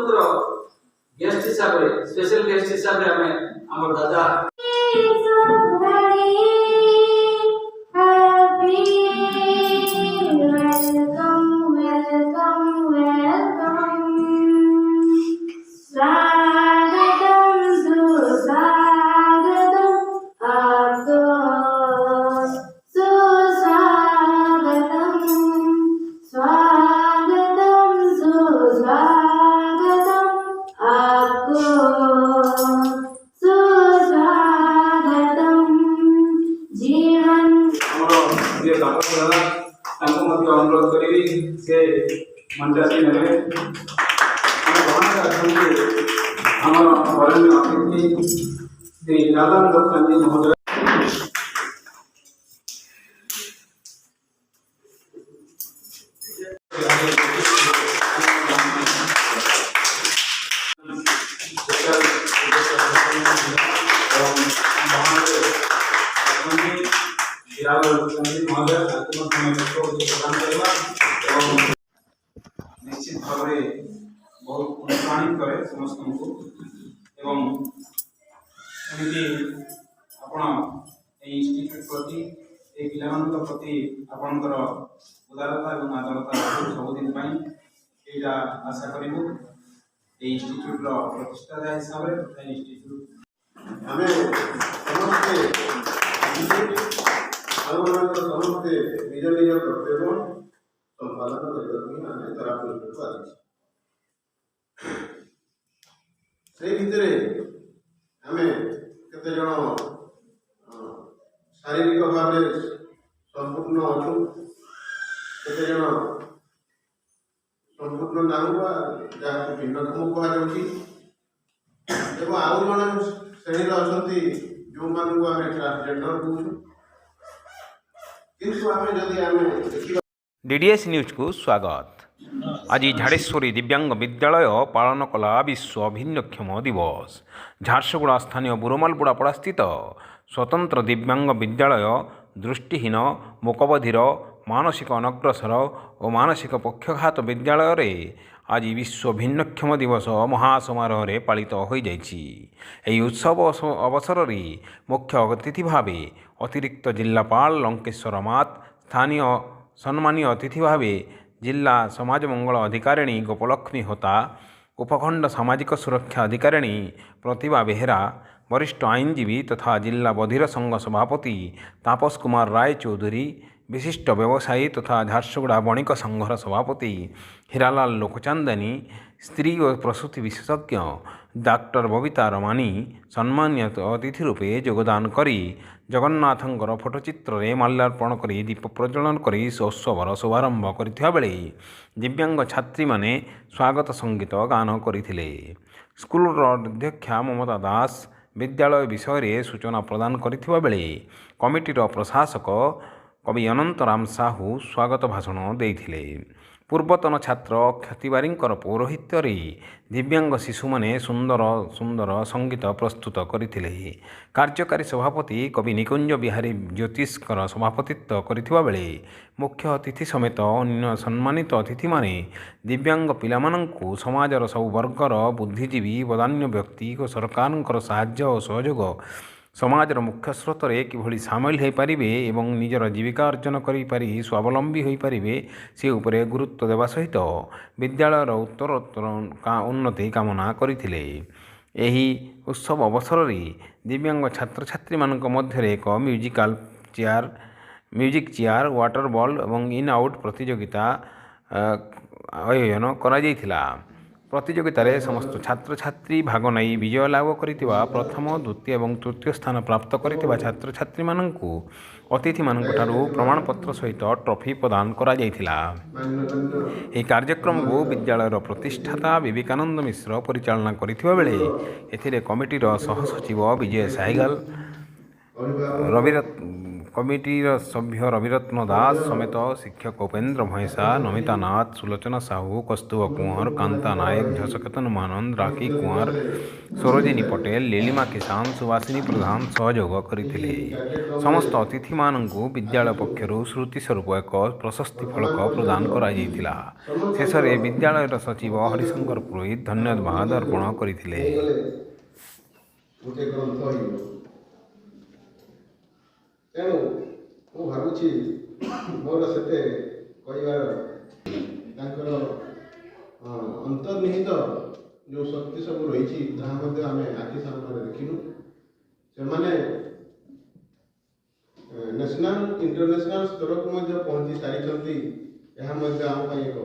स्वतंत्र गेस्ट हिसाब से स्पेशल गेस्ट हिसाब से हमें हमर दादा अनुरोध करी से मंचासी ने अतिथि श्री लालन दत्तानी महोदय निश्चित भाव में बहुत अनुप्राणित करे समस्त को एवं इंस्टीट्यूट प्रति पिला प्रति आपणकर उदारता और आदरता सबुदिन यहाँ आशा करूँ इंस्टीट्यूट प्रतिष्ठाता हिसाब से इंस्टीट्यूट आम समस्ते निज निज कर्तव्य संपादन से भितर आम केते जन शारीरिक भाव संपूर्ण अच्छु केते जन संपूर्ण नाम जहाँ भिन्नक्षम कहुच्छी आउ जन श्रेणी अच्छा जो मानू आम ट्रांसजेंडर कहूँ किंतु आम जदि आम देखा डीडीएस न्यूज को स्वागत। आज झाड़ेश्वरी दिव्यांग विद्यालय पालन कला विश्व भिन्नक्षम दिवस। झारसुगुड़ा स्थानीय बुरोमालबुड़ापड़ा स्थित स्वतंत्र दिव्यांग विद्यालय दृष्टिहीन मूकबधिर मानसिक अनग्रसर और मानसिक पक्षघात विद्यालय रे आज विश्व भिन्नक्षम दिवस महासमारोह रे पालित हो जाइछि। एही उत्सव अवसर रे मुख्य अतिथि भावे अतिरिक्त जिलापाल लंकेश्वर मात, स्थानीय सम्मानीय अतिथि भावे जिला समाज मंगल अधिकारिणी गोपलक्ष्मी होता, उपखंड सामाजिक सुरक्षा अधिकारिणी प्रतिभा बेहेरा, वरिष्ठ आईनजीवी तथा जिला बधिर संघ सभापति तापस कुमार राय चौधरी, विशिष्ट व्यवसायी तथा झारसुगुड़ा बणिक संघर सभापति हीरालाल लोकचांदनी, स्त्री और प्रसूति विशेषज्ञ डॉक्टर बबीता रमानी सम्मानित अतिथि रूपे योगदान करी जगन्नाथंकर फोटोचित्र रे माल्यार्पण करी दीप प्रज्वलन करी उत्सवर शुभारंभ करथिबा बेले दिव्यांग छात्री माने स्वागत संगीत गान करथिले। स्कूल अध्यक्षा ममता दास विद्यालय विषय रे सूचना प्रदान करथिबा बेले कमिटीर प्रशासक कवि अनंतराम साहू स्वागत भाषण देथिले। पूर्वतन छात्र ख्यातिबारींकर पौरोहित्य रे दिव्यांग शिशु माने सुंदर सुंदर संगीत प्रस्तुत करथिले। कार्यकारी सभापति कवि निकुंज बिहारी ज्योतिषकर सभापतित्व करथिबा बेले मुख्य अतिथि समेत अन्य सम्मानित अतिथि माने दिव्यांग पिलामानंकु समाजर सब वर्गर बुद्धिजीवी बदान्य व्यक्ति और सरकारंकर साहाय्य और सहयोग समाजर मुख्य स्रोत रे किभली सामिल हो पारे एवं निजर जीविका अर्जन करि स्वावलंबी हो पारे से उपरे गुरुत्व देवा सहित विद्यालयर उत्तरोत्तर उन्नति कामना करथिले। एही उत्सव अवसर रे दिव्यांग छात्र छात्री मानक मध्य एक म्यूजिक चेयर वाटर बॉल एवं इन आउट प्रतियोगिता आयोजन करा जायथिला। प्रतियोगित समस्त छात्र छात्री भाग नहीं विजय लाभ करितिबा प्रथम द्वितीय और तृतीय स्थान प्राप्त करितिबा छात्र छात्री माननकु अतिथि माननकु प्रमाणपत्र सहित ट्रॉफी प्रदान करा जायथिला। एही कार्यक्रम को विद्यालयर प्रतिष्ठाता विवेकानंद मिश्र परिचालना करितिबा बेले एथिरे कमिटीर सहसचिव विजय साइगल କମିଟିର ସଭ୍ୟ ରବିରତ୍ନ ଦାସ ସମେତ ଶିକ୍ଷକ ଉପେନ୍ଦ୍ର ଭଇଁସା, ନମିତା ନାଥ, ସୁଲୋଚନା ସାହୁ, କସ୍ତୁଭ କୁଅଁର, କାନ୍ତା ନାୟକ, ଝଷକେତନ ମହାନନ୍ଦ, ରାକ୍ଷୀ କୁଅଁର, ସରୋଜିନୀ ପଟେଲ, ଲୀଳିମା କିଷାନ, ସୁବାସିନୀ ପ୍ରଧାନ ସହଯୋଗ କରିଥିଲେ। ସମସ୍ତ ଅତିଥିମାନଙ୍କୁ ବିଦ୍ୟାଳୟ ପକ୍ଷରୁ ସ୍ମୃତି ସ୍ୱରୂପ ଏକ ପ୍ରଶସ୍ତି ଫଳକ ପ୍ରଦାନ କରାଯାଇଥିଲା। ଶେଷରେ ବିଦ୍ୟାଳୟର ସଚିବ ହରିଶଙ୍କର ପୁରୋହିତ ଧନ୍ୟବାଦ ଅର୍ପଣ କରିଥିଲେ। ଗୋଟେ ଗ୍ରନ୍ଥ ହେଇଯିବ। ତେଣୁ ମୁଁ ଭାବୁଛି ମୋର ସେତେ କହିବାର ତାଙ୍କର ଅନ୍ତର୍ନିହିତ ଯେଉଁ ଶକ୍ତି ସବୁ ରହିଛି ତାହା ମଧ୍ୟ ଆମେ ଆଖି ସାମ୍ନାରେ ଦେଖିଲୁ। ସେମାନେ ନ୍ୟାସନାଲ ଇଣ୍ଟରନ୍ୟାସନାଲ ସ୍ତରକୁ ମଧ୍ୟ ପହଞ୍ଚି ସାରିଛନ୍ତି। ଏହା ମଧ୍ୟ ଆମ ପାଇଁ ଏକ